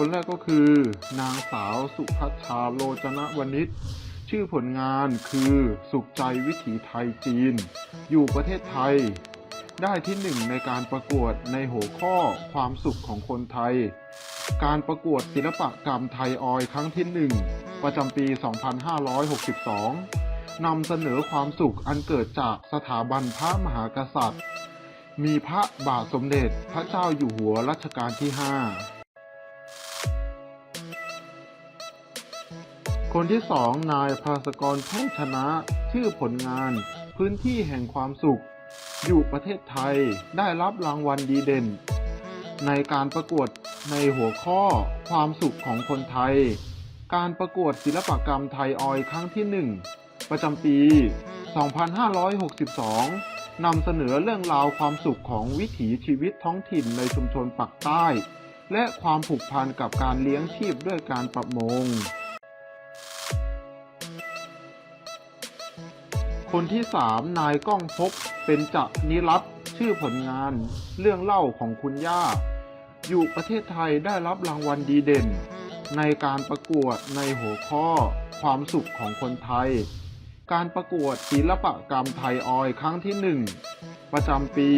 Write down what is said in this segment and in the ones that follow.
คนแรกก็คือนางสาวสุภัชชาโลจนวณิชชื่อผลงานคือสุขใจวิถีไทยจีนอยู่ประเทศไทยได้ที่หนึ่งในการประกวดในหัวข้อความสุขของคนไทยการประกวดศิลปกรรมไทยออยครั้งที่ 1ประจำปี 2562 นำเสนอความสุขอันเกิดจากสถาบันพระมหากษัตริย์มีพระบาทสมเด็จพระเจ้าอยู่หัวรัชกาลที่ 5คนที่สองนายภาสกรแพ่งชนะชื่อผลงานพื้นที่แห่งความสุขอยู่ประเทศไทยได้รับรางวัลดีเด่นในการประกวดในหัวข้อความสุขของคนไทยการประกวดศิลปกรรมไทยออยครั้งที่ 1ประจำปี 2562 นำเสนอเรื่องราวความสุขของวิถีชีวิตท้องถิ่นในชุมชนปากใต้และความผูกพันกับการเลี้ยงชีพด้วยการประมงคนที่3นายก้องภพเป็นจนิรัตน์ชื่อผลงานเรื่องเล่าของคุณย่าอยู่ประเทศไทยได้รับรางวัลดีเด่นในการประกวดในหัวข้อความสุขของคนไทยการประกวดศิลปกรรมไทยออยครั้งที่ 1ประจำปี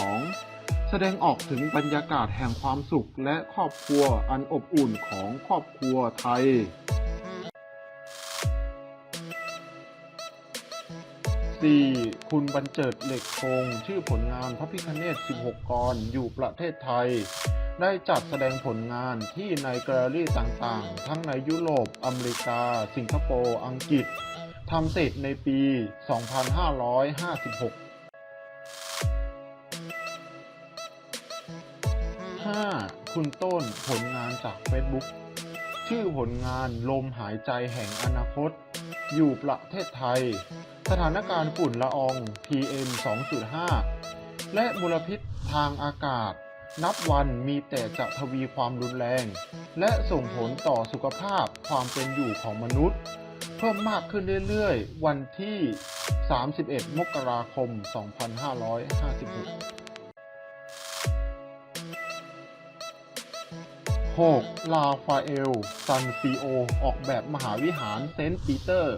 2562 แสดงออกถึงบรรยากาศแห่งความสุขและครอบครัวอันอบอุ่นของครอบครัวไทย4. คุณบรรเจิดเหล็กคงชื่อผลงานพระพิฆเนศ16 กรอยู่ประเทศไทยได้จัดแสดงผลงานที่ในแกลเลอรี่ต่างๆทั้งในยุโรปอเมริกาสิงคโปร์อังกฤษทำเสร็จในปี 2556 5. คุณต้นผลงานจาก Facebook ชื่อผลงานลมหายใจแห่งอนาคตอยู่ประเทศไทยสถานการณ์ฝุ่นละออง PM 2.5 และมลพิษทางอากาศนับวันมีแต่จะทวีความรุนแรงและส่งผลต่อสุขภาพความเป็นอยู่ของมนุษย์เพิ่มมากขึ้นเรื่อยๆวันที่ 31 มกราคม 2556 6. ลาฟาเอล ซันซิโอออกแบบมหาวิหารเซนต์ปีเตอร์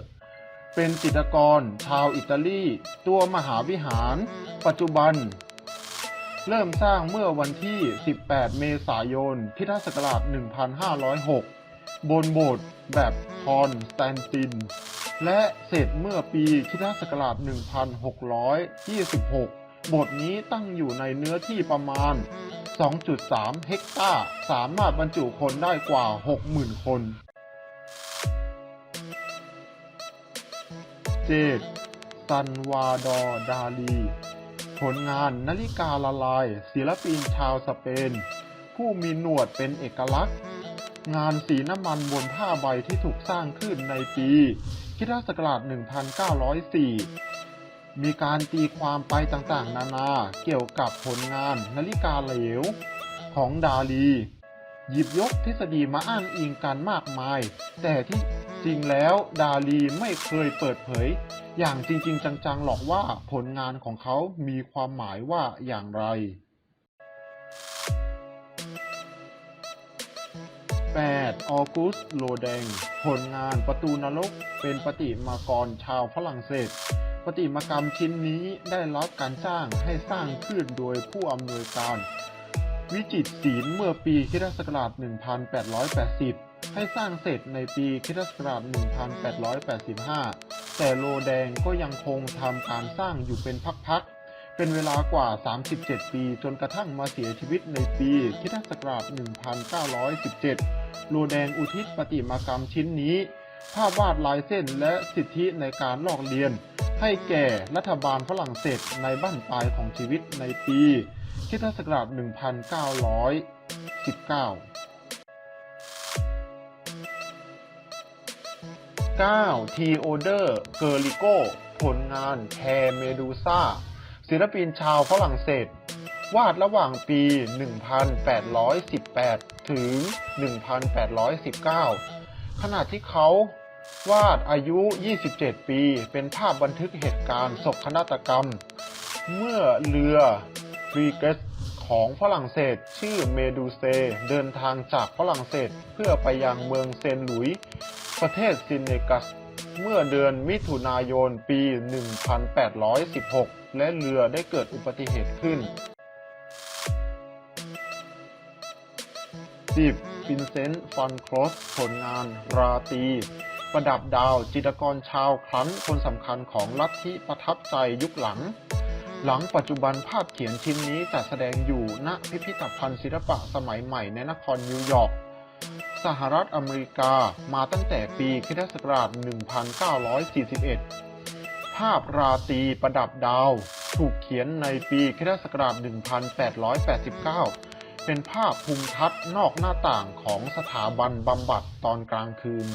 เป็นจิตรกรชาวอิตาลีตัวมหาวิหารปัจจุบันเริ่มสร้างเมื่อวันที่ 18 เมษายน พุทธศักราช 1506 บนโบสถ์แบบคอนสแตนตินและเสร็จเมื่อปีพุทธศักราช 1626 โบสถ์นี้ตั้งอยู่ในเนื้อที่ประมาณ 2.3 เฮกตาร์สามารถบรรจุคนได้กว่า 60,000 คน 7. ซันวาดอร์ ดาลีผลงานนาฬิกาละลายศิลปินชาวสเปนผู้มีหนวดเป็นเอกลักษณ์งานสีน้ำมันบนผ้าใบที่ถูกสร้างขึ้นในปีพุทธศักราช 1904 มีการตีความไปต่างๆนานาเกี่ยวกับผลงานนาฬิกาเหลวของดาลีหยิบยกทฤษฎีมาอ้างอิงกันมากมายแต่ที่จริงแล้วดาลีไม่เคยเปิดเผยอย่างจริงๆจังๆหรอกว่าผลงานของเขามีความหมายว่าอย่างไร 8. ออกุสต์ โรแดงผลงานประตูนรกเป็นประติมากรชาวฝรั่งเศสประติมากรรมชิ้นนี้ได้รับการจ้างให้สร้างขึ้นโดยผู้อำนวยการวิจิตรศิลป์เมื่อปีค.ศ. 1880 ให้สร้างเสร็จในปีค.ศ. 1885 แต่โรแดงก็ยังคงทำการสร้างอยู่เป็นพักๆเป็นเวลากว่า 37 ปีจนกระทั่งมาเสียชีวิตในปีค.ศ. 1917 โรแดงอุทิศประติมากรรมชิ้นนี้ภาพวาดลายเส้นและสิทธิในการลอกเลียนให้แก่รัฐบาลฝรั่งเศสในบั้นปลายของชีวิตในปีค.ศ. 1919 9. ทีโอเดอร์ เกอริโกผลงานแคร์เมดูซ่าศิลปินชาวฝรั่งเศสวาดระหว่างปี 1818 ถึง 1819 ขณะที่เขาวาดอายุ 27 ปีเป็นภาพบันทึกเหตุการณ์โศกนาฏกรรมเมื่อเรือฟรีเกตข ของฝรั่งเศสชื่อเมดูเซเดินทางจากฝรั่งเศสเพื่อไปยังเมืองเซนต์หลุยส์ประเทศซินเนกัสเมื่อเดือนมิถุนายนปี 1816 และเรือได้เกิดอุบัติเหตุขึ้น 10. วินเซนต์ ฟันโคลสผลงานราตรีประดับดาวจิตรกรชาวคลั้นคนสำคัญของลัทธิประทับใจยุคหลังปัจจุบันภาพเขียนชิ้นนี้จัดแสดงอยู่ณพิพิธภัณฑ์ศิลปะสมัยใหม่ในนครนิวยอร์กสหรัฐอเมริกามาตั้งแต่ปีค.ศ. 1941 ภาพราตรีประดับดาวถูกเขียนในปีค.ศ. 1889 เป็นภาพภูมิทัศน์นอกหน้าต่างของสถาบันบำบัดตอนกลางคืน